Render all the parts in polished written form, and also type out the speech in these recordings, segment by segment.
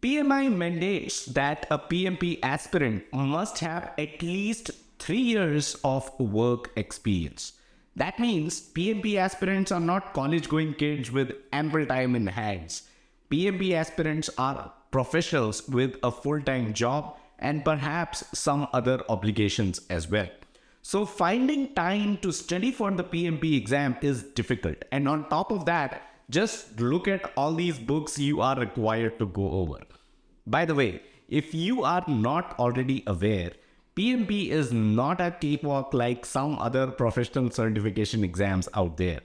PMI mandates that a PMP aspirant must have at least 3 years of work experience. That means PMP aspirants are not college going kids with ample time in hands. PMP aspirants are professionals with a full time job and perhaps some other obligations as well. So, finding time to study for the PMP exam is difficult. And on top of that, just look at all these books you are required to go over. By the way, if you are not already aware, PMP is not a cakewalk like some other professional certification exams out there.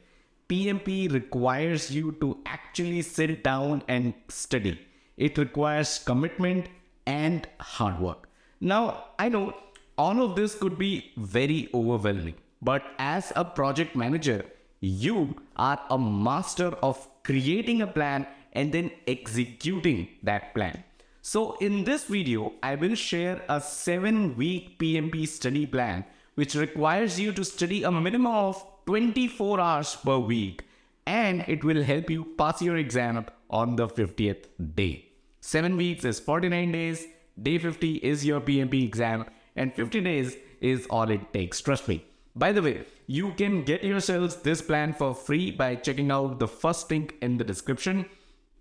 PMP requires you to actually sit down and study. It requires commitment and hard work. Now, I know all of this could be very overwhelming, but as a project manager, you are a master of creating a plan and then executing that plan. So in this video, I will share a 7-week PMP study plan, which requires you to study a minimum of 24 hours per week, and it will help you pass your exam on the 50th day. 7 weeks is 49 days, day 50 is your PMP exam, and 50 days is all it takes, trust me. By the way, you can get yourselves this plan for free by checking out the first link in the description.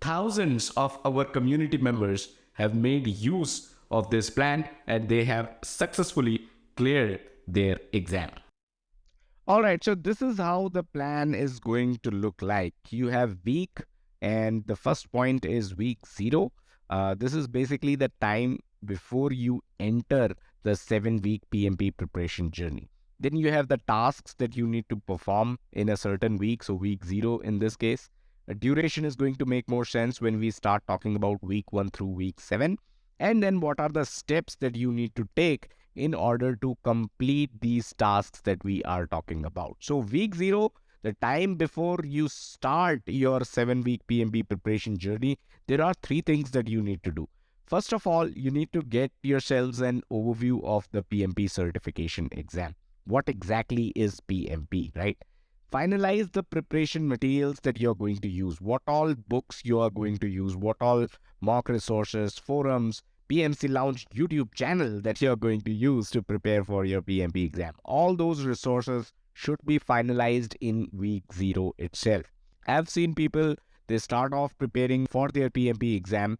Thousands of our community members have made use of this plan and they have successfully cleared their exam. All right, so this is how the plan is going to look like. You have week, and the first point is week 0. This is basically the time before you enter the 7-week PMP preparation journey. Then you have the tasks that you need to perform in a certain week, so week 0 in this case. A duration is going to make more sense when we start talking about week 1 through week 7. And then what are the steps that you need to take in order to complete these tasks that we are talking about. So week 0, the time before you start your 7-week PMP preparation journey, there are 3 things that you need to do. First of all, you need to get yourselves an overview of the PMP certification exam. What exactly is PMP, right? Finalize the preparation materials that you're going to use. What all books you are going to use, what all mock resources, forums, PMC Lounge YouTube channel that you're going to use to prepare for your PMP exam. All those resources should be finalized in week 0 itself. I've seen people, they start off preparing for their PMP exam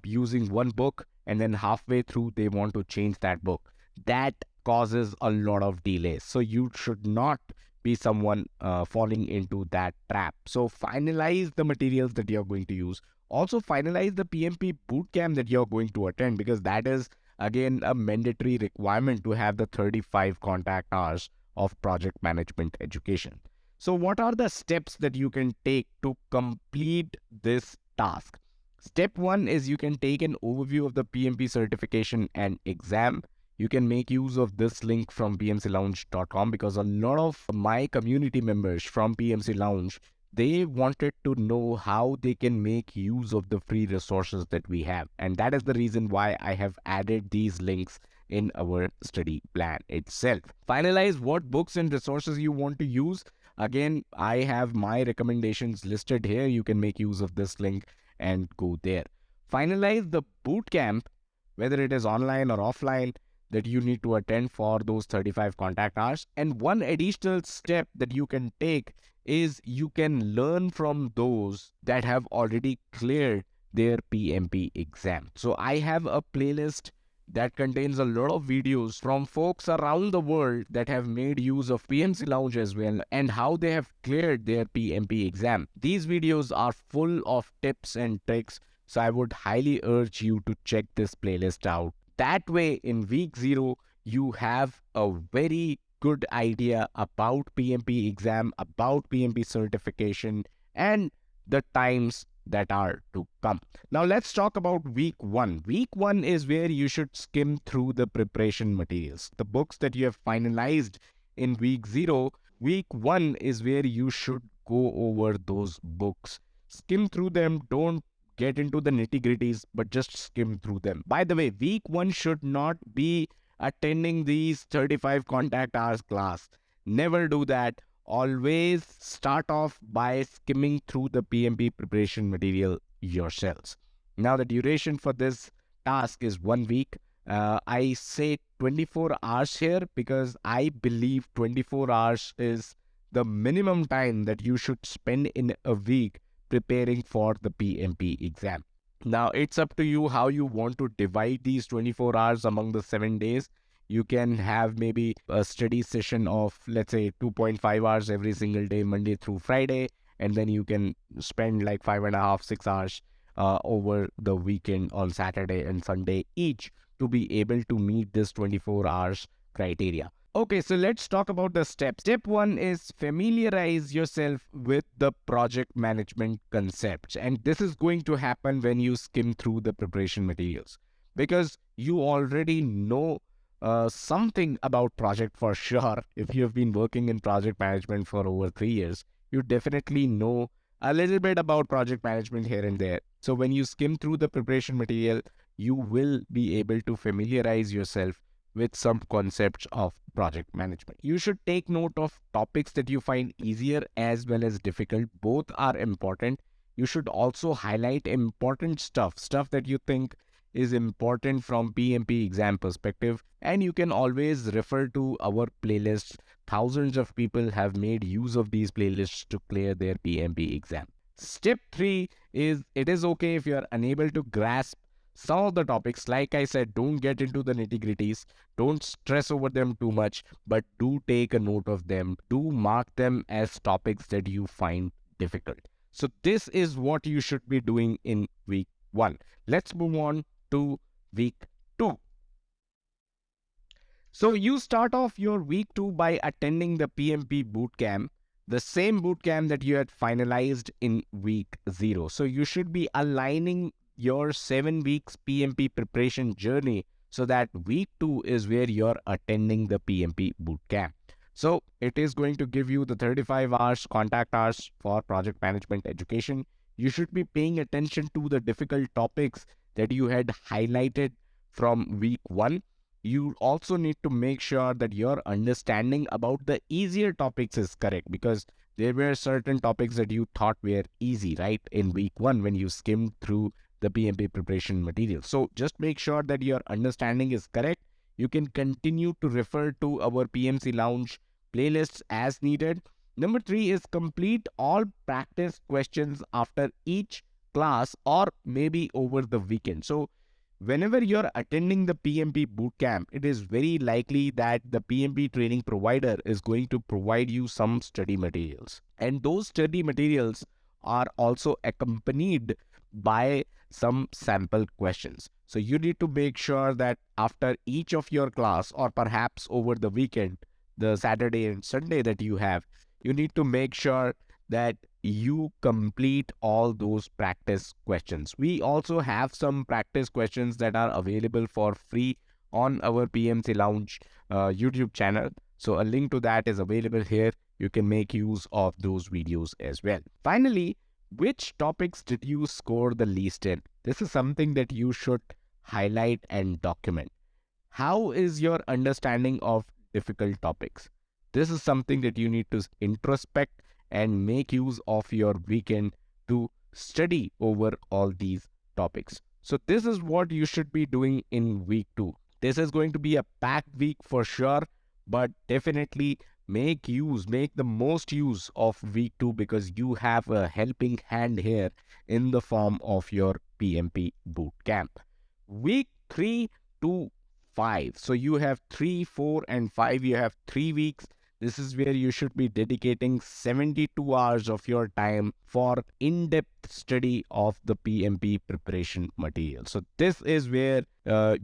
using one book, and then halfway through they want to change that book. That causes a lot of delays. So you should not be someone falling into that trap. So finalize the materials that you're going to use. Also finalize the PMP bootcamp that you're going to attend, because that is again a mandatory requirement to have the 35 contact hours of project management education. So what are the steps that you can take to complete this task? Step 1 is you can take an overview of the PMP certification and exam. You can make use of this link from pmclounge.com, because a lot of my community members from PMC Lounge, they wanted to know how they can make use of the free resources that we have. And that is the reason why I have added these links in our study plan itself. Finalize what books and resources you want to use. Again, I have my recommendations listed here. You can make use of this link and go there. Finalize the bootcamp, whether it is online or offline, that you need to attend for those 35 contact hours. And one additional step that you can take is you can learn from those that have already cleared their PMP exam. So I have a playlist that contains a lot of videos from folks around the world that have made use of PMC Lounge as well, and how they have cleared their PMP exam. These videos are full of tips and tricks, so I would highly urge you to check this playlist out. That way, in week 0, you have a very good idea about PMP exam, about PMP certification, and the times that are to come. Now let's talk about week 1. Week 1 is where you should skim through the preparation materials. The books that you have finalized in week 0, week 1 is where you should go over those books. Skim through them, don't get into the nitty-gritties, but just skim through them. By the way, week 1 should not be attending these 35 contact hours class. Never do that. Always start off by skimming through the PMP preparation material yourselves. Now, the duration for this task is 1 week. I say 24 hours here because I believe 24 hours is the minimum time that you should spend in a week preparing for the PMP exam. Now, it's up to you how you want to divide these 24 hours among the 7 days. You can have maybe a study session of, let's say, 2.5 hours every single day, Monday through Friday. And then you can spend like 5.5, 6 hours over the weekend on Saturday and Sunday each to be able to meet this 24 hours criteria. Okay, so let's talk about the steps. Step one is familiarize yourself with the project management concepts. And this is going to happen when you skim through the preparation materials because you already know something about project for sure. If you have been working in project management for over 3 years, you definitely know a little bit about project management here and there. So when you skim through the preparation material, you will be able to familiarize yourself with some concepts of project management. You should take note of topics that you find easier as well as difficult. Both are important. You should also highlight important stuff that you think is important from PMP exam perspective. And you can always refer to our playlists. Thousands of people have made use of these playlists to clear their PMP exam. Step 3 is it is okay if you are unable to grasp some of the topics. Like I said, don't get into the nitty gritties. Don't stress over them too much, but do take a note of them. Do mark them as topics that you find difficult. So this is what you should be doing in week 1. Let's move on to week 2. So you start off your week 2 by attending the PMP bootcamp, the same bootcamp that you had finalized in week 0. So you should be aligning your 7 weeks PMP preparation journey so that week 2 is where you're attending the PMP bootcamp. So it is going to give you the 35 hours contact hours for project management education. You should be paying attention to the difficult topics that you had highlighted from week 1. You also need to make sure that your understanding about the easier topics is correct, because there were certain topics that you thought were easy, right, in week 1 when you skimmed through the PMP preparation material. So just make sure that your understanding is correct. You can continue to refer to our PMC Lounge playlists as needed. Number 3 is complete all practice questions after each class or maybe over the weekend. So whenever you're attending the PMP bootcamp, it is very likely that the PMP training provider is going to provide you some study materials. And those study materials are also accompanied by some sample questions. So you need to make sure that after each of your class, or perhaps over the weekend, the Saturday and Sunday that you have, you need to make sure that you complete all those practice questions. We also have some practice questions that are available for free on our PMC Lounge YouTube channel. So a link to that is available here. You can make use of those videos as well. Finally, which topics did you score the least in? This is something that you should highlight and document. How is your understanding of difficult topics? This is something that you need to introspect and make use of your weekend to study over all these topics. So this is what you should be doing in week 2. This is going to be a packed week for sure, but definitely make the most use of week 2 because you have a helping hand here in the form of your PMP boot camp. Week 3 to 5. So you have 3, 4, and 5. You have 3 weeks. This is where you should be dedicating 72 hours of your time for in-depth study of the PMP preparation material. So this is where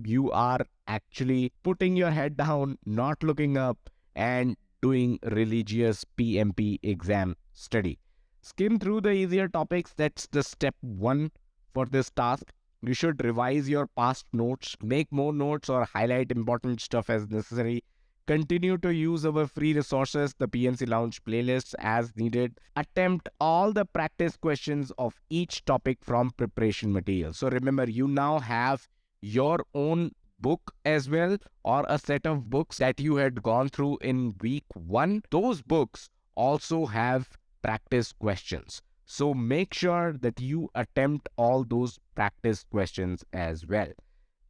you are actually putting your head down, not looking up, and doing religious PMP exam study. Skim through the easier topics. That's the step 1 for this task. You should revise your past notes, make more notes, or highlight important stuff as necessary. Continue to use our free resources, the PMC Lounge playlists as needed. Attempt all the practice questions of each topic from preparation material. So remember, you now have your own book as well, or a set of books that you had gone through in week 1. Those books also have practice questions. So make sure that you attempt all those practice questions as well.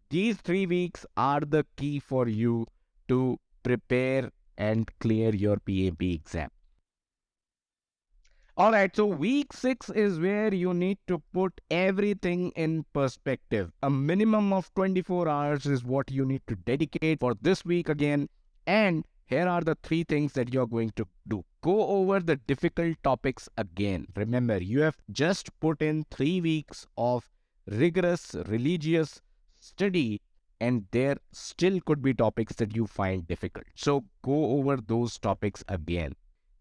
These 3 weeks are the key for you to prepare and clear your PMP exam. All right, so week 6 is where you need to put everything in perspective. A minimum of 24 hours is what you need to dedicate for this week again. And here are the 3 things that you're going to do. Go over the difficult topics again. Remember, you have just put in 3 weeks of rigorous religious study, and there still could be topics that you find difficult. So go over those topics again.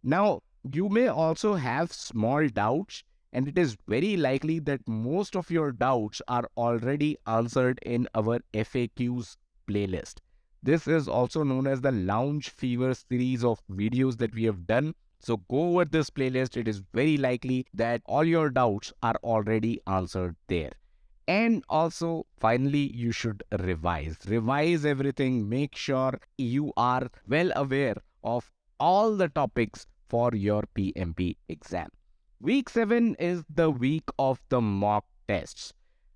Now, you may also have small doubts, and it is very likely that most of your doubts are already answered in our FAQs playlist. This is also known as the Lounge Fever series of videos that we have done. So go over this playlist. It is very likely that all your doubts are already answered there. And also, finally, you should revise. Revise everything. Make sure you are well aware of all the topics for your PMP exam. Week 7 is the week of the mock tests.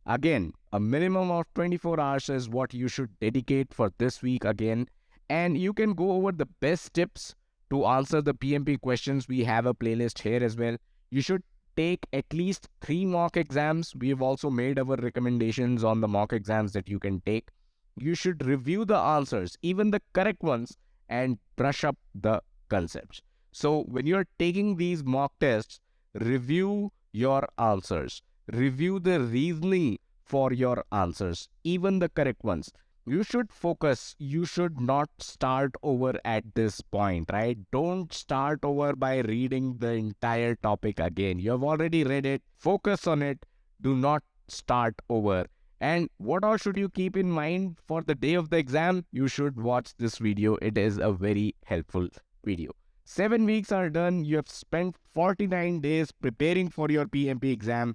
Again, a minimum of 24 hours is what you should dedicate for this week again. And you can go over the best tips to answer the PMP questions. We have a playlist here as well. You should take at least 3 mock exams. We have also made our recommendations on the mock exams that you can take. You should review the answers, even the correct ones, and brush up the concepts. So when you're taking these mock tests, review your answers, review the reasoning for your answers, even the correct ones. You should focus. You should not start over at this point, right? Don't start over by reading the entire topic again. You have already read it. Focus on it. Do not start over. And what all should you keep in mind for the day of the exam? You should watch this video. It is a very helpful video. 7 weeks are done. You have spent 49 days preparing for your PMP exam.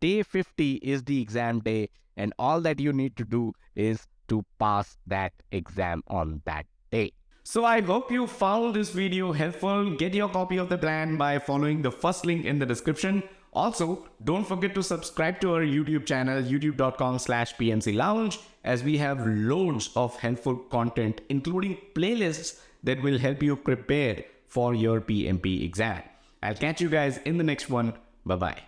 Day 50 is the exam day, and all that you need to do is to pass that exam on that day. So I hope you found this video helpful. Get your copy of the plan by following the first link in the description. Also, don't forget to subscribe to our YouTube channel, youtube.com/PMC Lounge, as we have loads of helpful content, including playlists that will help you prepare for your PMP exam. I'll catch you guys in the next one. Bye-bye.